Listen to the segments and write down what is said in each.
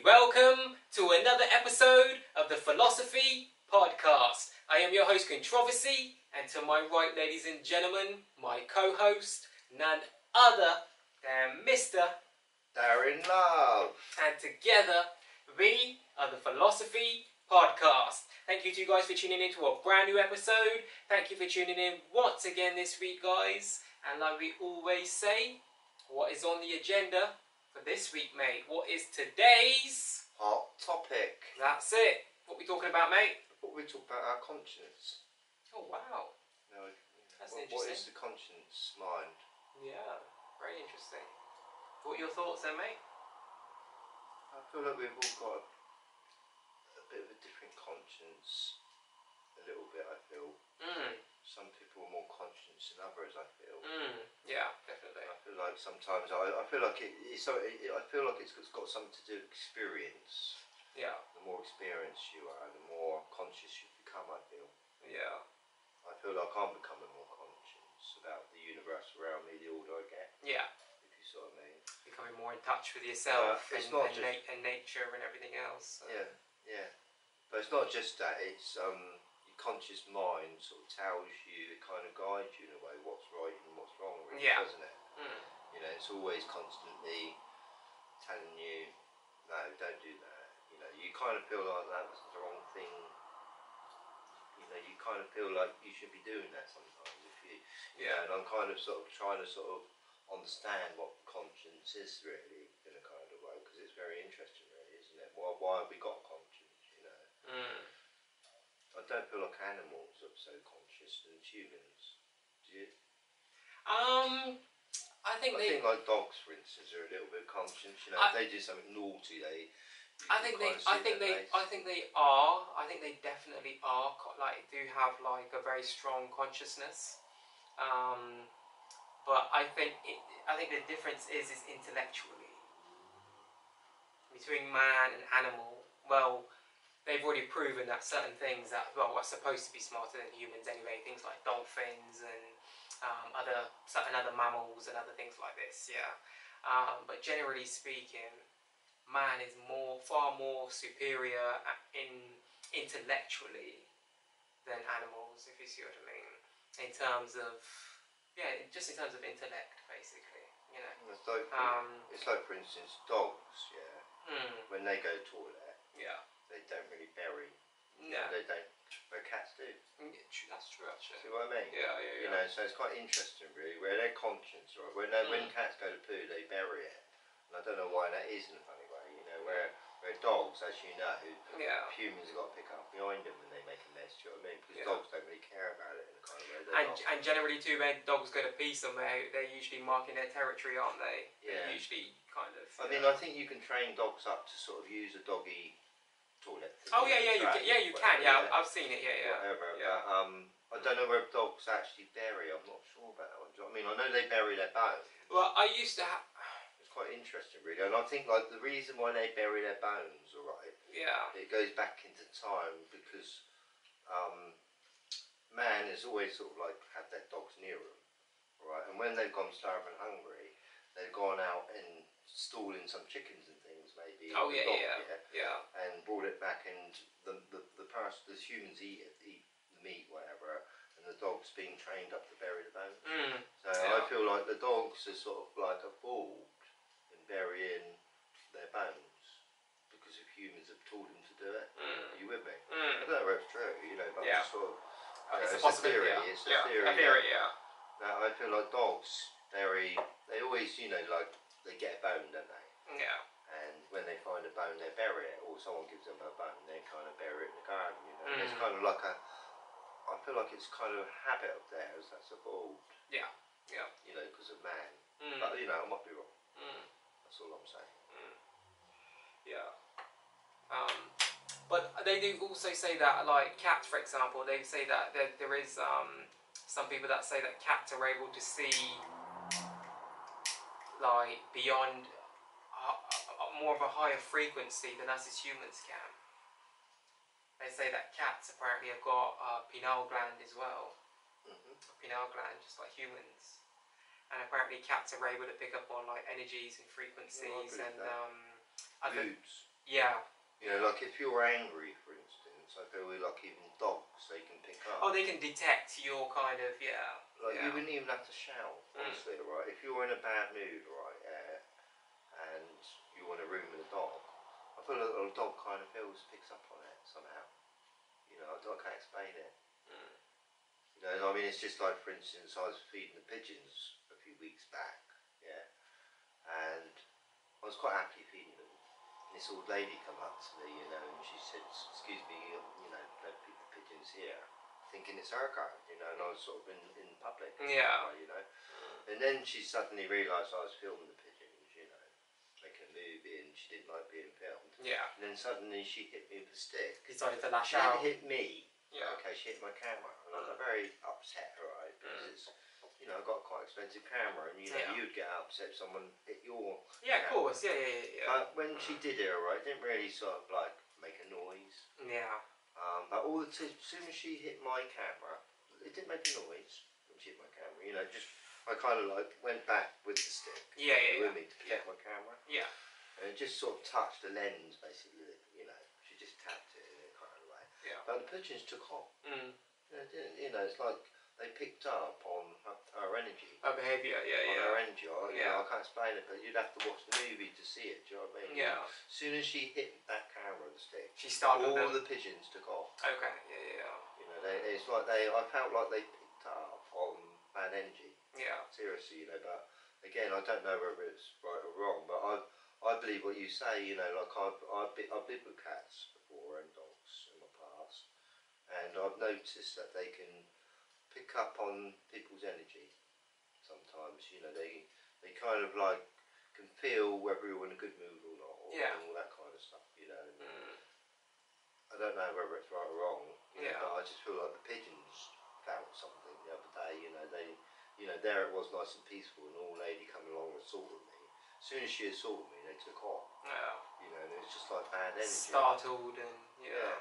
welcome to another episode of the Philosophy Podcast. I am your host, Controversy, and to my right, ladies and gentlemen, my co-host, none other than Mr. Darren Love. And together, we are the Philosophy Podcast. Thank you to you guys for tuning in to a brand new episode. Thank you for tuning in once again this week, guys. And like we always say, what is on the agenda for this week, mate? What is today's Hot topic. That's it. What we talking about, mate? I thought we'd talk about our conscience. Oh, wow. No, That's what interesting. is the conscience mind? Yeah, very interesting. What are your thoughts then, mate? I feel like we've all got a bit of a different conscience. A little bit, I feel. Some people are more conscious than others, I feel. Yeah, definitely. I feel like sometimes I feel like I feel like it's got something to do with experience. Yeah. The more experienced you are, the more conscious you become, I feel. Yeah. I feel like I'm becoming more conscious about the universe around me the older I get. Yeah. If you sort of mean. Becoming more in touch with yourself It's not just and nature and everything else. So. Yeah. But it's not just that, it's your conscious mind sort of tells you, it kind of guides you in a way, what's right and what's wrong, really, doesn't it? You know, it's always constantly telling you, no, don't do that. You know, you kind of feel like that was the wrong thing. You know, you kind of feel like you should be doing that sometimes. If you know, and I'm kind of sort of trying to sort of understand what conscience is really in a kind of way, because it's very interesting, really, isn't it? Why have we got conscience? You know. I don't feel like animals are so conscious than humans. Do you? I think think like dogs, for instance, are a little bit conscious. You know, if they do something naughty, I think they are. I think they definitely are. Like, do have like a very strong consciousness. But I think the difference is intellectually between man and animal. Well, they've already proven that certain things that are supposed to be smarter than humans anyway. Things like dolphins and certain other mammals and other things like this. Yeah. But generally speaking, man is far more superior intellectually than animals, if you see what I mean. In terms of just in terms of intellect, basically. You know. It's like, for instance, dogs. When they go to the toilet. They don't really bury. No. They don't. Where cats do. That's true, actually. See what I mean? Yeah. You know, so it's quite interesting, really, where their conscience, right? When cats go to poo, they bury it. And I don't know why that is in a funny way. You know, where dogs, as you know, humans have got to pick up behind them when they make a mess. Do you know what I mean? Because dogs don't really care about it in a kind of way. And generally too, when dogs go to pee somewhere, they're usually marking their territory, aren't they? Yeah. They're usually kind of. I think you can train dogs up to sort of use a doggy toilet. Oh yeah, you can. Yeah, I've seen it. Yeah. Whatever. But, I don't know whether dogs actually bury. I'm not sure about that one. Do you know what I mean? I know they bury their bones. Well, I used to have. It's quite interesting, really, and I think like the reason why they bury their bones, all right. Yeah. It goes back into time because man has always sort of like had their dogs near them, right? And when they've gone starving hungry, they've gone out and stolen some chickens and things, maybe. Oh yeah. And brought it back, and the humans eat the meat, whatever, and the dog's being trained up to bury the bones. So I feel like the dogs are sort of like evolved in burying their bones because if humans have taught them to do it. Are you with me? I don't know if it's true, you know, but it's sort of it's a theory. It's a theory. Now I feel like dogs they always, you know, like they get a bone, don't they? Yeah. And when they find a bone, they bury it, or someone gives them a bone, they kind of bury it in the garden, you know. It's kind of like I feel like it's kind of a habit of theirs that's evolved. Yeah. You know, because of man. But, you know, I might be wrong. That's all I'm saying. Yeah. But they do also say that, like cats, for example, they say that there is some people that say that cats are able to see like beyond more of a higher frequency than us as humans can. They say that cats apparently have got a pineal gland as well. A pineal gland, just like humans. And apparently cats are able to pick up on like energies and frequencies and moods. Yeah. You know, like if you're angry, for instance, I feel like even dogs, they can pick up. Oh, they can detect your kind of, Like you wouldn't even have to shout, honestly, right? If you're in a bad mood, right, and you're in a room with a dog, I feel like a dog kind of picks up on it somehow. You know, I can't explain it. You know, I mean, it's just like, for instance, I was feeding the pigeons a few weeks back, yeah, and I was quite happy feeding them. And this old lady come up to me, you know, and she said, "Excuse me, you know, don't feed the pigeons here," thinking it's her garden, you know, and I was sort of in public, Yeah. you know. And then she suddenly realised I was filming the pigeons, you know, making a movie, and she didn't like being filmed. Yeah. And then suddenly she hit me with a stick. Decided to lash she out. She didn't hit me. Yeah. Okay, she hit my camera, and I was very upset, right? Because it's, you know, I've got quite an expensive camera, and you know, you'd get upset if someone hit your camera. Of course, yeah. But when she did it, right, it didn't really sort of like make a noise. Yeah. But as soon as she hit my camera, it didn't make a noise when she hit my camera. You know, just I kind of like went back with the stick. With me to protect my camera. Yeah. And it just sort of touched the lens, basically. You know, she just tapped it in a kind of way. Yeah. But the pigeons took off. You know, it's like they picked up on her energy. Her behaviour, on her energy. You know, I can't explain it, but you'd have to watch the movie to see it. Do you know what I mean? Yeah. As soon as she hit that camera with the stick, she started all the pigeons took off. Okay. Yeah. You know, it's like I felt like they picked up on bad energy. Yeah. Seriously, you know, but again, I don't know whether it's right or wrong, but I believe what you say. You know, like I've lived with cats before and dogs in my past, and I've noticed that they can pick up on people's energy. Sometimes, you know, they kind of like can feel whether you're in a good mood or not, or all that kind of stuff. You know, I don't know whether it's right or wrong. You know, but I just feel like the pigeons felt something the other day. You know, there it was nice and peaceful, and an old lady coming along and assaulted me. As soon as she assaulted me, they took off. Yeah. You know, and it was just like bad energy. Startled and Yeah.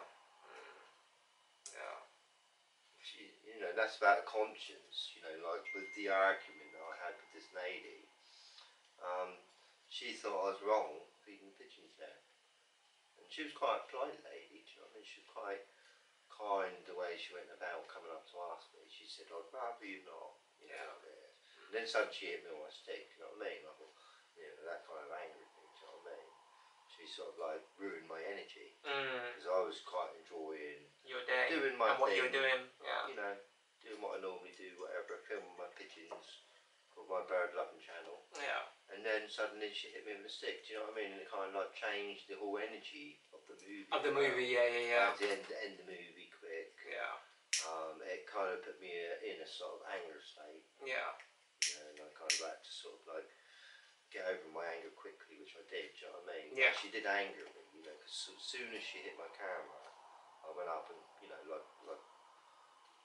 You know, that's about conscience. You know, like with the argument that I had with this lady, she thought I was wrong feeding the pigeons there, and she was quite a polite lady. Do you know what I mean? She was quite kind the way she went about coming up to ask me. She said, "I'd rather you not." You know, like this. And then suddenly she hit me on my stick. You know what I mean? I thought, you know, that kind of angered me. Do you know what I mean? She sort of like ruined my energy because I was quite enjoying your day, doing my and what thing, you're doing. You know, doing what I normally do, whatever, filming my pigeons for my bird loving channel. Yeah. And then suddenly she hit me with a stick. Do you know what I mean? And it kind of like changed the whole energy of the movie. Of the movie, I had to end the movie quick. Yeah. It kind of put me in a sort of anger state. Yeah. You know, and I kind of had to sort of like get over my anger quickly, which I did. Do you know what I mean? Yeah. But she did anger me, you know, because as soon as she hit my camera, I went up and, you know, like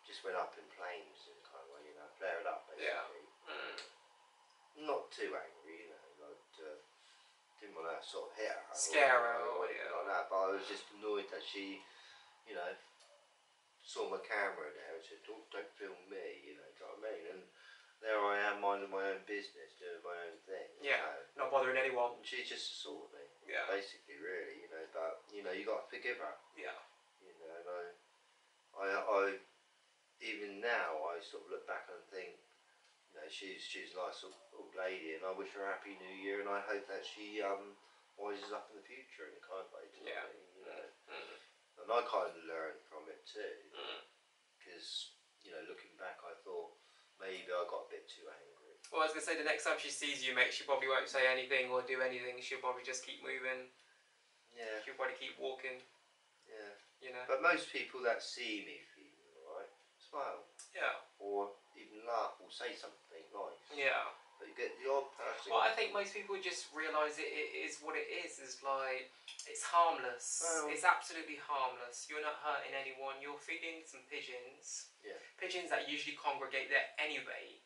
just went up in flames in kind of way, you know, flared up basically. Yeah. Not too angry, you know, like didn't want to sort of hit her, scare her, or anything like that. But I was just annoyed that she, you know, saw my camera there and said, "Oh, don't film me," you know, do you know what I mean? And there I am minding my own business, doing my own thing. Yeah, you know? not bothering anyone. And she just assaulted me. Yeah. Basically, really, you know. But you know, you got to forgive her. Yeah. You know, and I even now I sort of look back and think, you know, she's a nice old lady, and I wish her a happy New Year, and I hope that she wises up in the future in a kind of way. You know. And I kind of learned from it too, because you know, looking back, I thought maybe I got a bit too angry. Well, I was gonna say the next time she sees you, mate, she probably won't say anything or do anything. She'll probably just keep moving. Yeah. She'll probably keep walking. Yeah. You know. But most people that see me feeling alright smile. Yeah. Or even laugh or say something nice. Yeah. But you get the odd person. Well, I think most people just realise it is what it is. It's like, it's harmless. Well, it's absolutely harmless. You're not hurting anyone. You're feeding some pigeons. Yeah. Pigeons that usually congregate there anyway,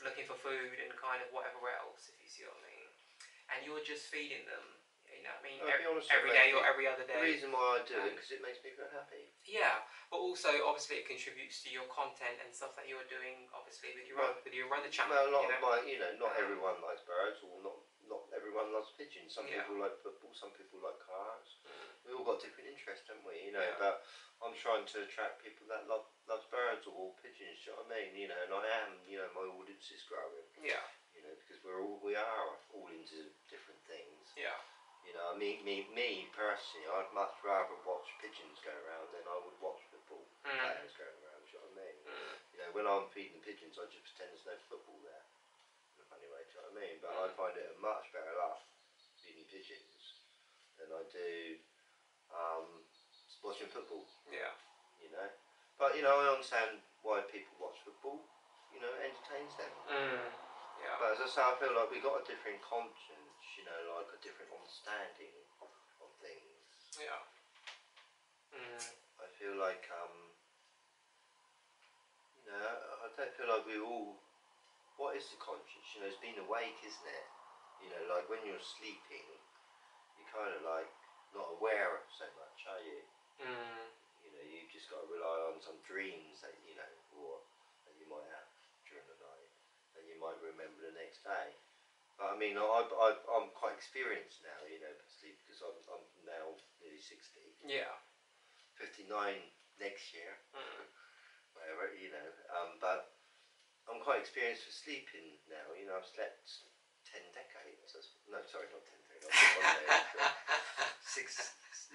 looking for food and kind of whatever else, if you see what I mean. And you're just feeding them. You know what I mean? Every day or every other day. The reason why I do it is because it makes me feel happy. Yeah, but also obviously it contributes to your content and stuff that you're doing. Obviously with your other channel. Well, not everyone likes birds, or not everyone everyone loves pigeons. Some people like football, some people like cars. We all got different interests, haven't we? You know, but I'm trying to attract people that loves birds or pigeons. Do you know what I mean? You know, and I am. You know, my audience is growing. Yeah. You know, because we are all into different things. Yeah. You know, me personally, I'd much rather watch pigeons go around than I would watch football players going around. Do you know what I mean? You know, when I'm feeding the pigeons, I just pretend there's no football there. In a funny way, do you know what I mean? But I find it a much better laugh feeding pigeons than I do watching football. Yeah. You know, but you know, I understand why people watch football. You know, it entertains them. Yeah. But as I say, I feel like we got a different conscience. You know, like a different understanding of things. Yeah. I feel like you know, I don't feel like we all. What is the conscience? You know, it's being awake, isn't it? You know, like when you're sleeping, you're kind of like not aware of so much, are you? You know, you've just got to rely on some dreams that you know, or that you might have during the night, that you might remember the next day. But I mean, I'm quite experienced now, you know, sleep because I'm now nearly 60. Yeah. 59 next year. Whatever, you know. But I'm quite experienced for sleeping now. You know, I've slept 10 decades. No, sorry, not 10 decades.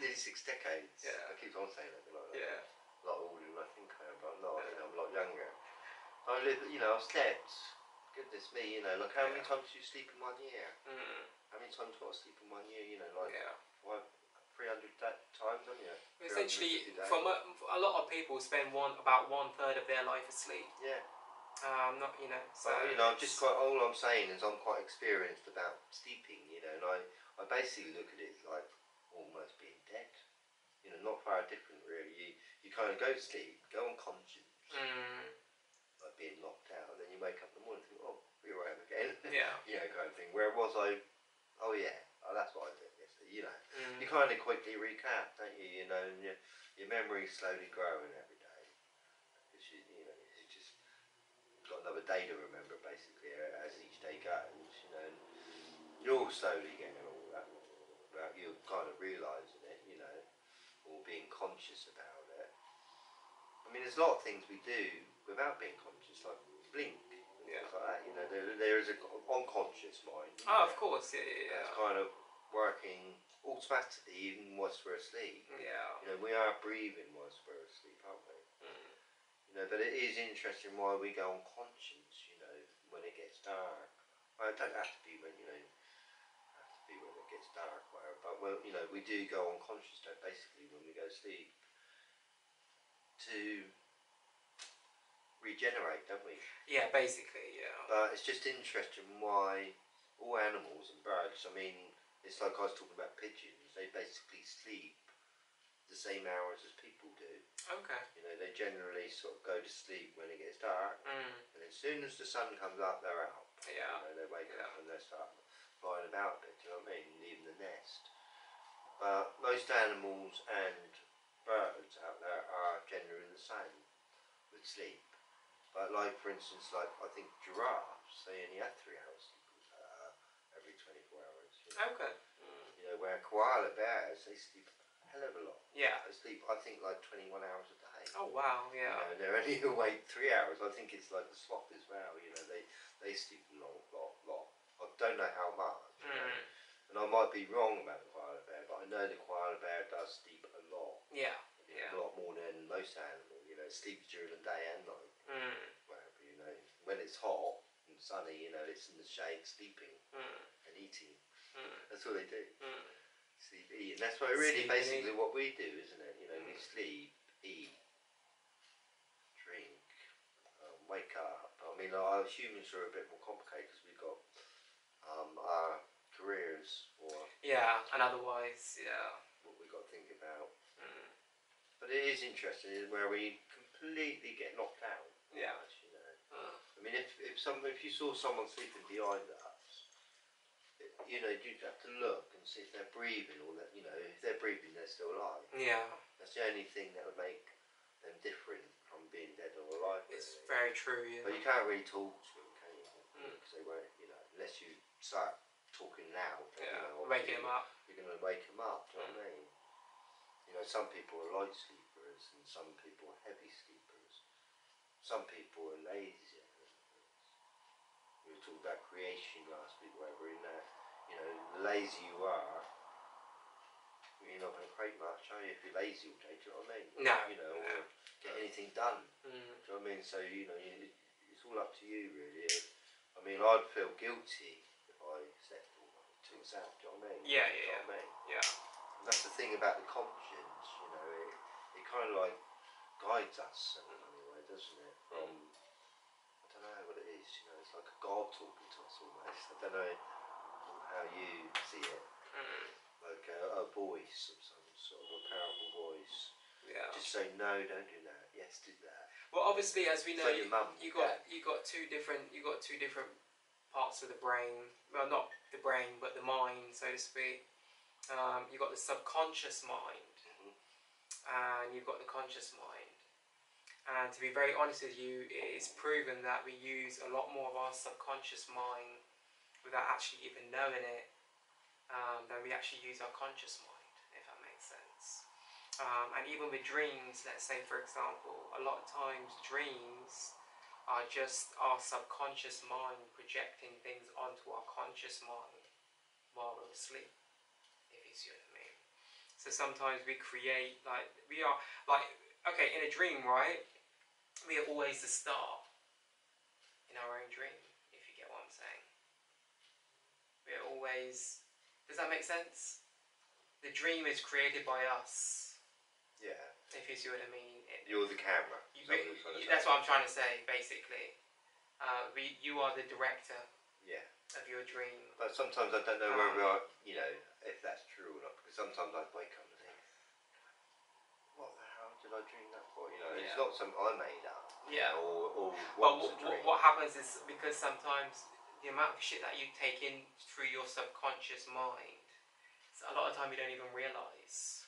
Nearly 6 decades. Yeah. I keep on saying that. Like that. Yeah. A lot older than I think I am, but I'm not. You know, I'm a lot younger. I live. You know, I've slept. Goodness me. You know, like how many times do you sleep in 1 year? How many times do you got to sleep in 1 year? You know, like 300 times, haven't you? Essentially, from a lot of people spend about 1/3 of their life asleep. Yeah. Not, you know. So but, you know, I'm just quite. All I'm saying is I'm quite experienced about sleeping. You know, and I basically look at it like almost being dead. You know, not far different really. You kind of go to sleep, go unconscious, like being knocked out, and then you wake up in the morning and think, oh, here I am again. Yeah. You know, kind of thing. Where was I? Oh yeah, that's what I did yesterday. You know, you kind of quickly recap, don't you? You know, and your memory's slowly growing every day because you know you just got another day to remember basically as each day goes. You know, and you're all slowly getting all that without you kind of realising it. You know, or being conscious about it. I mean, there's a lot of things we do without being conscious, like blink. Like that, you know, there is an unconscious mind. Oh, of course, yeah. That's kind of working automatically even whilst we're asleep. Yeah. You know, we are breathing whilst we're asleep, aren't we? You know, but it is interesting why we go unconscious. You know, when it gets dark. Well, it don't have to be when it gets dark, whatever. But well, you know, we do go unconscious, basically when we go to sleep to regenerate, don't we? Yeah, basically, yeah. But it's just interesting why all animals and birds, I mean, it's like I was talking about pigeons, they basically sleep the same hours as people do. Okay. You know, they generally sort of go to sleep when it gets dark, and as soon as the sun comes up, they're out. Yeah. You know, they wake up and they start flying about a bit, do you know what I mean, leaving the nest. But most animals and birds out there are generally the same with sleep. But like, for instance, like I think giraffes, they only have 3 hours every 24 hours. You know? Okay. You know, where koala bears, they sleep a hell of a lot. Yeah. They sleep, I think, like 21 hours a day. Oh wow, yeah. You know, and they're only awake 3 hours. I think it's like the sloth as well. You know, they sleep a lot. I don't know how much. You know? And I might be wrong about the koala bear, but I know the koala bear does sleep a lot. Yeah. A lot more than most animals. You know, it sleeps during the day and night. Wherever, you know, when it's hot and sunny, you know, it's in the shade sleeping and eating. That's what they do. Sleep, eat, and that's what really basically what we do, isn't it? You know, we sleep, eat, drink, wake up. I mean, our humans are a bit more complicated because we've got our careers or and otherwise, what we've got to think about. But it is interesting where we completely get knocked out. Yeah. You know. I mean, if you saw someone sleeping behind us, you know, you'd have to look and see if they're breathing or that, you know, if they're breathing, they're still alive. Yeah. That's the only thing that would make them different from being dead or alive. It's very true, yeah. But you can't really talk to them, can you? Because they won't, you know, unless you start talking loud. Yeah, You know, waking them up. You're going to wake them up. Do you know what I mean? You know, some people are light sleepers and some people are heavy sleepers. Some people are lazy. We were talking about creation last week, whatever. In that, you know, the lazier you are, you're not going to create much, are you? If you're lazy all day, do you know what I mean? No. You know, or get anything done. Mm. Do you know what I mean? So, you know, it's all up to you, really. I mean, I'd feel guilty if I slept all night till it's out, do you know what I mean? Yeah, Do you know what I mean? Yeah. And that's the thing about the conscience, you know, it kind of like guides us in a way, doesn't it? From, I don't know what it is, you know, it's like a God talking to us almost. I don't know how you see it. Like a voice of some sort of a powerful voice. Yeah. Just say no, don't do that. Yes, do that. Well, obviously, as we know, your mum, you got two different parts of the brain. Well, not the brain, but the mind, so to speak. You've got the subconscious mind, and you've got the conscious mind. And to be very honest with you, it is proven that we use a lot more of our subconscious mind without actually even knowing it than we actually use our conscious mind, if that makes sense. And even with dreams, let's say for example, a lot of times dreams are just our subconscious mind projecting things onto our conscious mind while we're asleep, if you see what I mean. So sometimes we create, okay, in a dream, right, we are always the star in our own dream, if you get what I'm saying. We are always, does that make sense? The dream is created by us. Yeah. If you see what I mean. You're the camera. That's what I'm trying to say, basically. You are the director. Yeah. Of your dream. But sometimes I don't know whether you know, if that's true or not, because sometimes I wake up and think, what the hell did I dream that for? You know, it's not something I made up. Yeah. Or what happens is, because sometimes the amount of shit that you take in through your subconscious mind, a lot of time you don't even realise.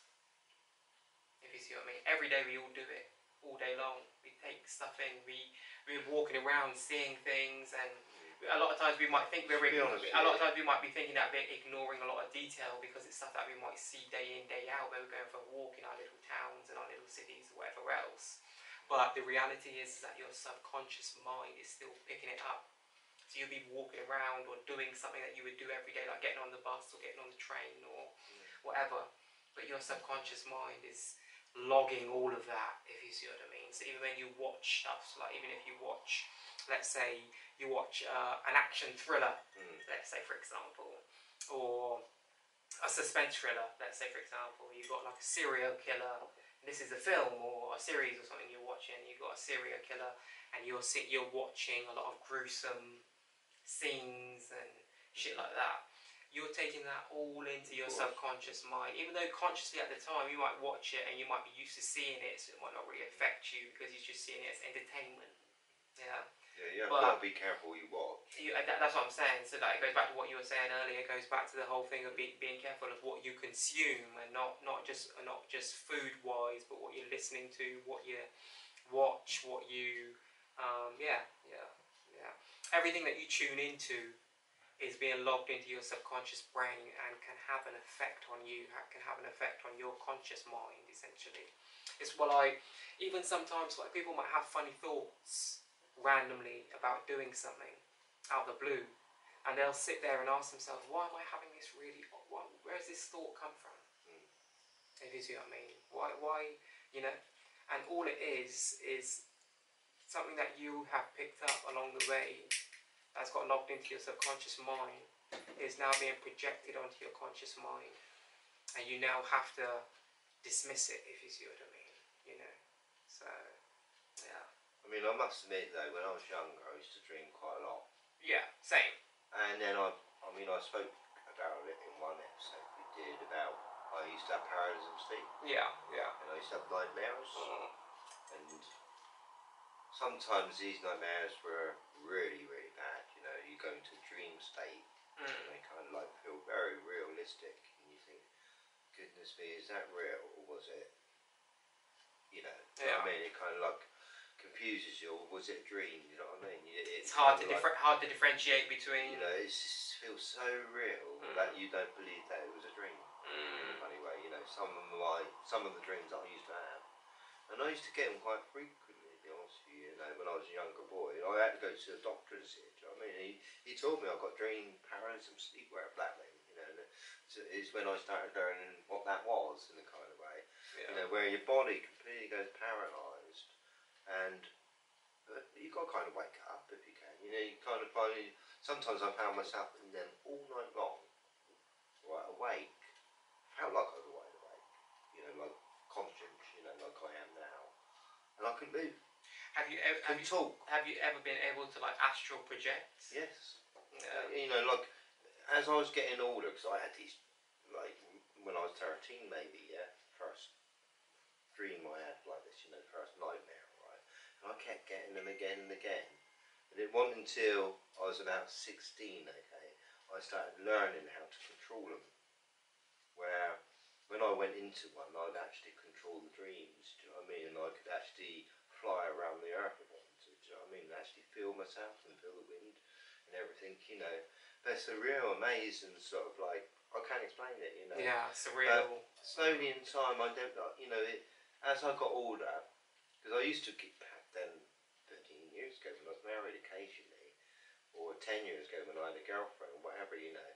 If you see what I mean. Every day we all do it. All day long. We take stuff in. We're walking around seeing things, and a lot of times we might think a lot of times we might be thinking that we're ignoring a lot of detail because it's stuff that we might see day in, day out when we're going for a walk in our little towns and our little cities or whatever else. But the reality is that your subconscious mind is still picking it up. So you'll be walking around or doing something that you would do every day, like getting on the bus or getting on the train or whatever. But your subconscious mind is logging all of that, if you see what I mean. So even when you watch stuff, so like even if you watch, let's say you watch an action thriller, let's say for example, or a suspense thriller, let's say for example, you've got like a serial killer, this is a film or a series or something you're watching, you've got a serial killer and you're watching a lot of gruesome scenes and shit like that. You're taking that all into your subconscious mind, even though consciously at the time you might watch it and you might be used to seeing it, so it might not really affect you because you're just seeing it as entertainment. Yeah. Yeah, you've got to be careful what you watch. That's what I'm saying. So that it goes back to what you were saying earlier. It goes back to the whole thing of being careful of what you consume, and not just food wise, but what you're listening to, what you watch, what you everything that you tune into is being logged into your subconscious brain and can have an effect on you, can have an effect on your conscious mind, essentially. It's even sometimes like people might have funny thoughts randomly about doing something out of the blue, and they'll sit there and ask themselves, why am I having this where does this thought come from? If you see what I mean. Why, you know, and all it is something that you have picked up along the way that's got logged into your subconscious mind is now being projected onto your conscious mind, and you now have to dismiss it, if you see what I mean, you know. So yeah, I mean, I must admit though, when I was younger I used to dream quite a lot. Yeah, same. And then I spoke about it in one episode we did about I used to have paralysis of sleep. Yeah. And I used to have nightmares. And sometimes these nightmares were really, really bad. You know, you go into a dream state and they kind of like feel very realistic, and you think, goodness me, is that real or was it? You know, what I mean, it kind of like can confuses you, or was it a dream? You know what I mean? It's hard to differentiate between. You know, it just feels so real that you don't believe that it was a dream. In a funny way, you know, some of the dreams I used to have, and I used to get them quite frequently. To be honest with you, you know, when I was a younger boy, I had to go to the doctor to see it. Do you know what I mean? He told me I got dream paralysis, sleepwear blackmail. You know, and it's when I started learning what that was in a kind of way. Yeah. You know, where your body completely goes paralysed, and you got to kind of wake up if you can. You know, you kind of find. Sometimes I found myself in them all night long, right, awake. Felt like I was wide awake. You know, like conscious. You know, like I am now, and I could move. Have you ever been able to like astral project? Yes. Yeah. You know, like as I was getting older, because I had these, like when I was 13, maybe, yeah, first dream I had like this, you know, first nightmare, right? And I kept getting them again and again. And it wasn't until I was about 16, okay, I started learning how to control them. Where when I went into one, I'd actually control the dreams, do you know what I mean? And I could actually fly around the earth if I wanted to, do you know what I mean? And actually feel myself and feel the wind and everything, you know. But it's a real amazing sort of like, I can't explain it, you know. Yeah, surreal. But slowly in time, I don't, you know, as I got older, because I used to get back then 13 years ago when I was married occasionally, or 10 years ago when I had a girlfriend or whatever, you know.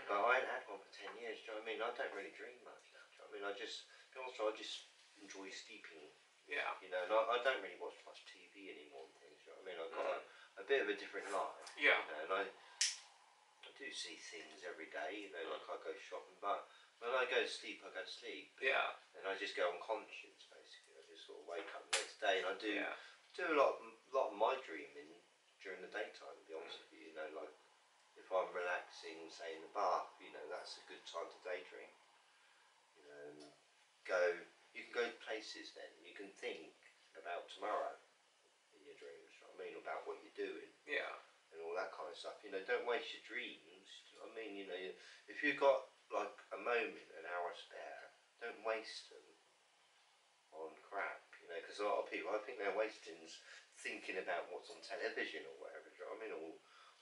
But I ain't had one for 10 years, do you know what I mean? I don't really dream much now, do you know what I mean? I just enjoy sleeping. Yeah. You know, and I don't really watch much TV anymore and things, do you know what I mean? I've got a bit of a different life. Yeah. You know, and I do see things every day, you know, like I go shopping, but when I go to sleep, I go to sleep. Yeah. And I just go unconscious, basically. I just sort of wake up the next day, and I do a lot of my dreaming during the daytime, to be honest with you. You know, like if I'm relaxing, say in the bath, you know, that's a good time to daydream. You know, and you can go places then. You can think about tomorrow in your dreams. You know what I mean? About what you're doing. Yeah. And all that kind of stuff. You know, don't waste your dreams. Do you know what I mean? You know, if you've got like a moment, an hour spare, don't waste them on crap. You know, because a lot of people, I think they're wasting thinking about what's on television or whatever. Do you know what I mean?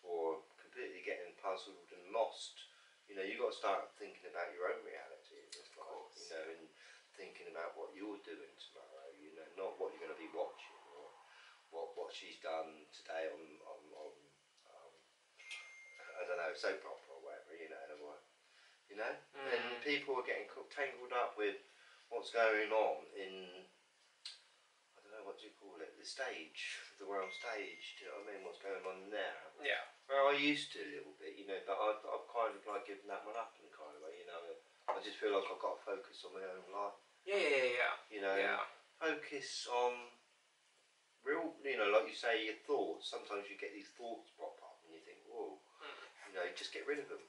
Or completely getting puzzled and lost. You know, you've got to start thinking about your own reality in this life. You know, and thinking about what you're doing tomorrow. You know, not what you're going to be watching or what she's done today on I don't know, soap opera or whatever. You know, and people are getting tangled up with what's going on in, I don't know, what do you call it, the stage, the world stage, do you know what I mean, what's going on there. Yeah. Well, I used to a little bit, you know, but I've kind of like given that one up in kind of way, you know. I just feel like I've got to focus on my own life. Yeah. You know, focus on real, you know, like you say, your thoughts. Sometimes you get these thoughts pop up and you think, whoa, you know, just get rid of them.